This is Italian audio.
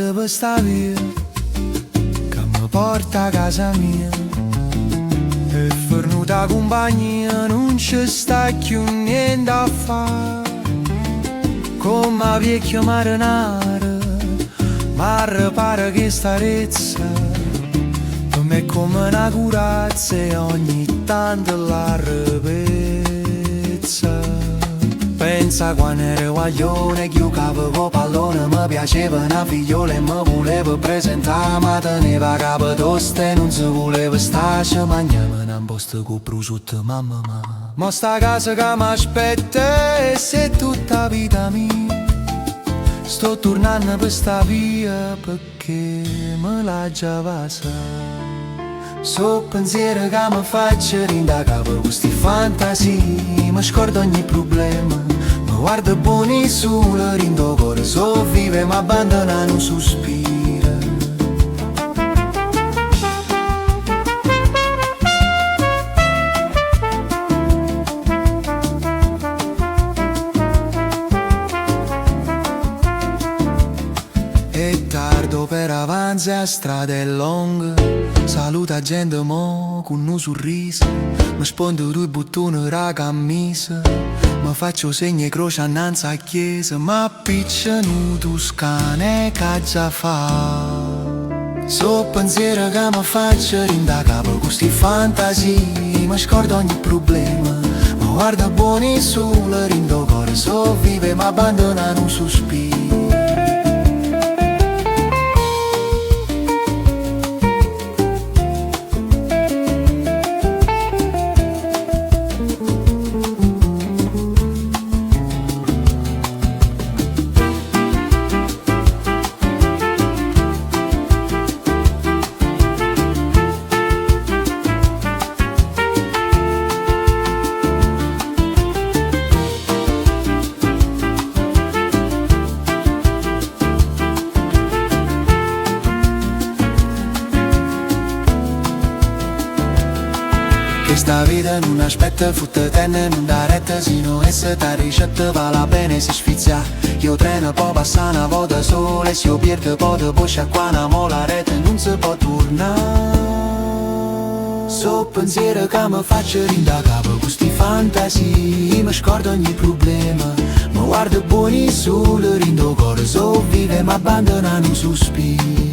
strada per sta via che mi porta a casa mia. E venuta compagnia non ci sta più niente a fare. Come vecchio marinare, ma pare che sta rezza per me è come una corazza e ogni tanto la ripezza. Pensa quando ero guaglione, giocavo con pallone, mi piaceva una figliola e mi volevo presentare, ma teneva capo tosto e non si voleva starci, mangiava un posto con prosciutto, mamma mia. Ma sta casa che mi aspetta e se tutta vita mia, sto tornando per sta via perché me la già vasa. So pensiero che mi faccio rinda capo con sti fantasie, mi scordo ogni problema, mi guardo buoni sole, rindo cuore, so vive ma abbandona non sospira. È tardo per avanti, la strada è lunga, saluta gente mo con un sorriso, mi spondo due bottoni della camisa, mi faccio segni e croce annanzi a chiesa, ma picciano toscane che già fa. So pensiero che mi faccio rinda capo con sti fantasie, mi scordo ogni problema, mi guardo buoni sole, rindo cuore, so vive ma abbandona un sospiro. Questa vita non aspetta, futta tenne, non dà retta, se non è sta ricetta vale bene si sfizia. Io treno poi passa una volta sola e se io perdo poi te può sciacquare ma la rete non si può tornare. So pensiero che mi faccio rinda capo con sti fantasie, mi scordo ogni problema, mi guardo buoni sole, rindo cuore, so vive ma abbandona un sospiro.